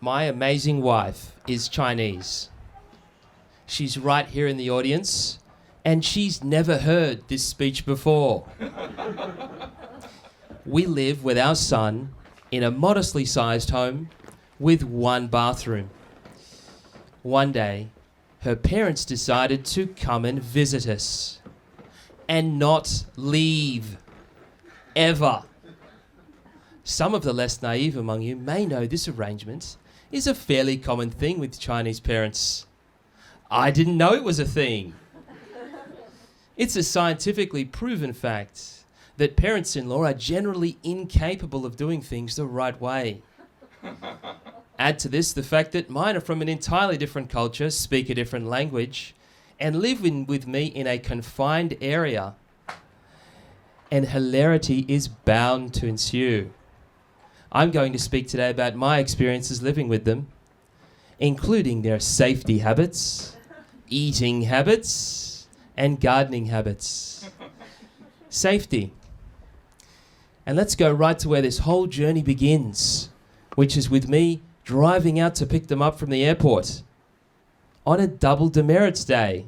My amazing wife is Chinese. She's right here in the audience, and she's never heard this speech before. We live with our son in a modestly sized home with one bathroom. One day, her parents decided to come and visit us and not leave, ever. Some of the less naive among you may know this arrangement is a fairly common thing with Chinese parents. I didn't know it was a thing. It's a scientifically proven fact that parents-in-law are generally incapable of doing things the right way. Add to this the fact that mine are from an entirely different culture, speak a different language, and live with me in a confined area, and hilarity is bound to ensue. I'm going to speak today about my experiences living with them, including their safety habits, eating habits, and gardening habits. Safety. And let's go right to where this whole journey begins, which is with me driving out to pick them up from the airport on a double demerits day.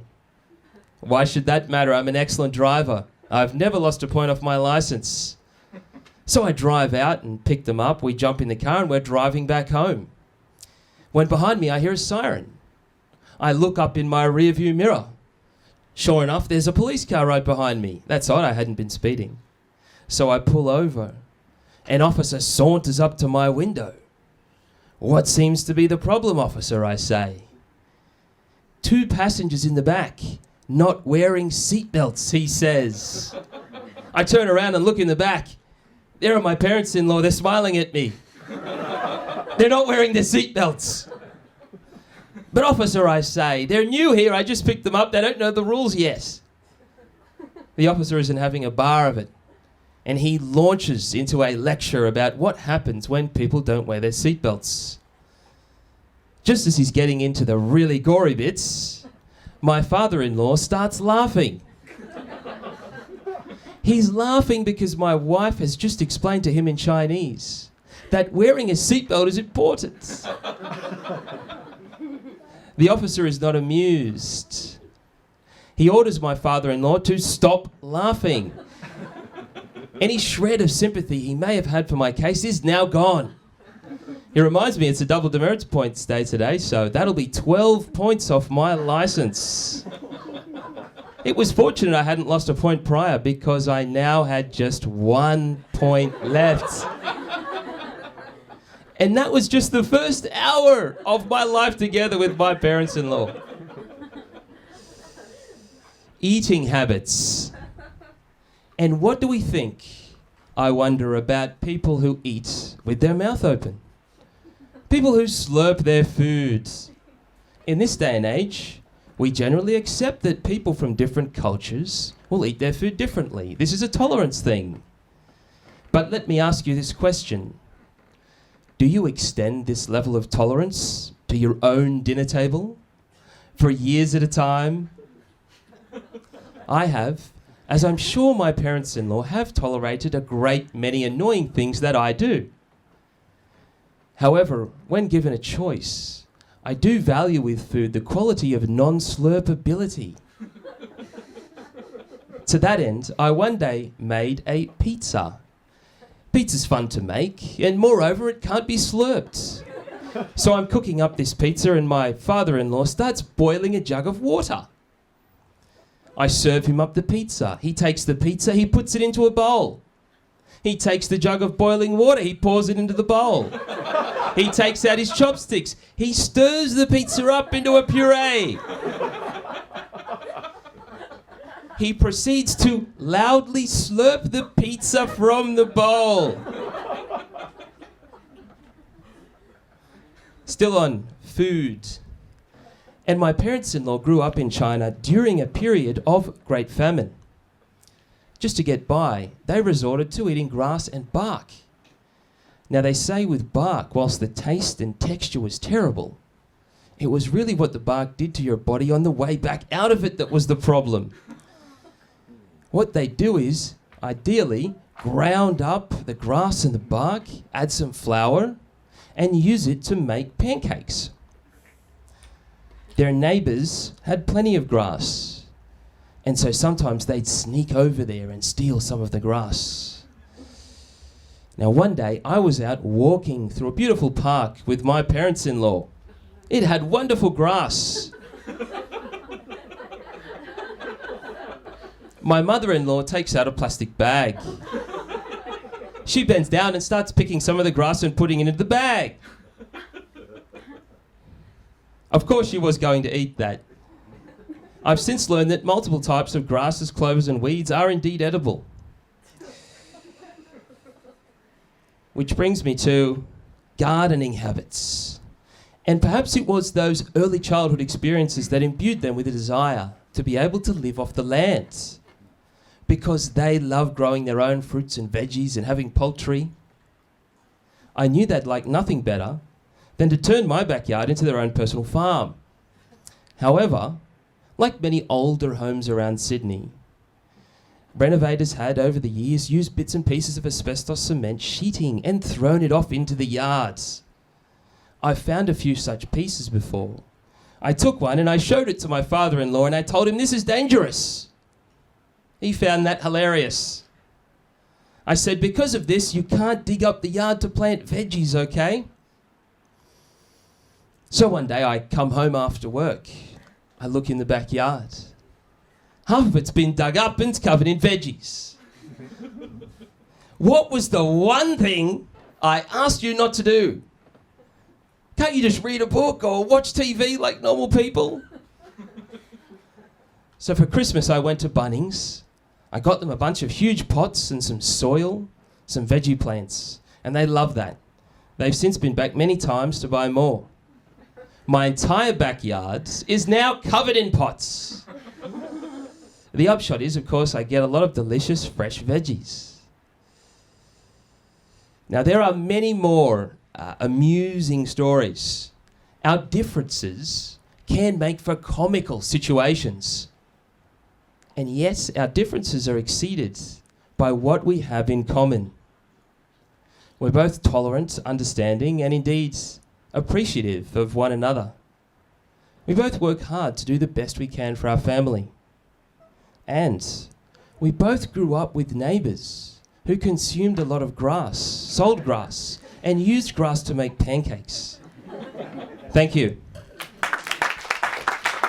Why should that matter? I'm an excellent driver. I've never lost a point off my license. So I drive out and pick them up. We jump in the car and we're driving back home. When behind me I hear a siren. I look up in my rearview mirror. Sure enough, there's a police car right behind me. That's odd, I hadn't been speeding. So I pull over. An officer saunters up to my window. "What seems to be the problem, officer?" I say. "Two passengers in the back, not wearing seatbelts," he says. I turn around and look in the back. There are my parents-in-law, they're smiling at me. They're not wearing their seatbelts. "But officer," I say, "they're new here, I just picked them up, they don't know the rules yet." The officer isn't having a bar of it, and he launches into a lecture about what happens when people don't wear their seatbelts. Just as he's getting into the really gory bits, my father-in-law starts laughing. He's laughing because my wife has just explained to him in Chinese that wearing a seatbelt is important. The officer is not amused. He orders my father-in-law to stop laughing. Any shred of sympathy he may have had for my case is now gone. He reminds me it's a double demerits points day today, so that'll be 12 points off my license. It was fortunate I hadn't lost a point prior because I now had just 1 point left. And that was just the first hour of my life together with my parents-in-law. Eating habits. And what do we think, I wonder, about people who eat with their mouth open? People who slurp their food. In this day and age, we generally accept that people from different cultures will eat their food differently. This is a tolerance thing. But let me ask you this question. Do you extend this level of tolerance to your own dinner table for years at a time? I have, as I'm sure my parents-in-law have tolerated a great many annoying things that I do. However, when given a choice, I do value with food the quality of non-slurpability. To that end, I one day made a pizza. Pizza's fun to make, and moreover, it can't be slurped. So I'm cooking up this pizza and my father-in-law starts boiling a jug of water. I serve him up the pizza. He takes the pizza, he puts it into a bowl. He takes the jug of boiling water, he pours it into the bowl. He takes out his chopsticks. He stirs the pizza up into a puree. He proceeds to loudly slurp the pizza from the bowl. Still on food. And my parents-in-law grew up in China during a period of great famine. Just to get by, they resorted to eating grass and bark. Now they say with bark, whilst the taste and texture was terrible, it was really what the bark did to your body on the way back out of it that was the problem. What they do is, ideally, ground up the grass and the bark, add some flour, and use it to make pancakes. Their neighbours had plenty of grass, and so sometimes they'd sneak over there and steal some of the grass. Now one day I was out walking through a beautiful park with my parents-in-law. It had wonderful grass. My mother-in-law takes out a plastic bag. She bends down and starts picking some of the grass and putting it into the bag. Of course she was going to eat that. I've since learned that multiple types of grasses, clovers and weeds are indeed edible. Which brings me to gardening habits. And perhaps it was those early childhood experiences that imbued them with a desire to be able to live off the land, because they love growing their own fruits and veggies and having poultry. I knew they'd like nothing better than to turn my backyard into their own personal farm. However, like many older homes around Sydney, renovators had over the years used bits and pieces of asbestos cement sheeting and thrown it off into the yards. I've found a few such pieces before. I took one and I showed it to my father-in-law and I told him, "This is dangerous." He found that hilarious. I said, "Because of this, you can't dig up the yard to plant veggies, okay?" So one day I come home after work. I look in the backyard. Half of it's been dug up and it's covered in veggies. What was the one thing I asked you not to do? Can't you just read a book or watch TV like normal people? So for Christmas I went to Bunnings. I got them a bunch of huge pots and some soil, some veggie plants, and they love that. They've since been back many times to buy more. My entire backyard is now covered in pots. The upshot is, of course, I get a lot of delicious fresh veggies. Now there are many more amusing stories. Our differences can make for comical situations. And yes, our differences are exceeded by what we have in common. We're both tolerant, understanding, and indeed appreciative of one another. We both work hard to do the best we can for our family. And we both grew up with neighbours who consumed a lot of grass, sold grass, and used grass to make pancakes. Thank you.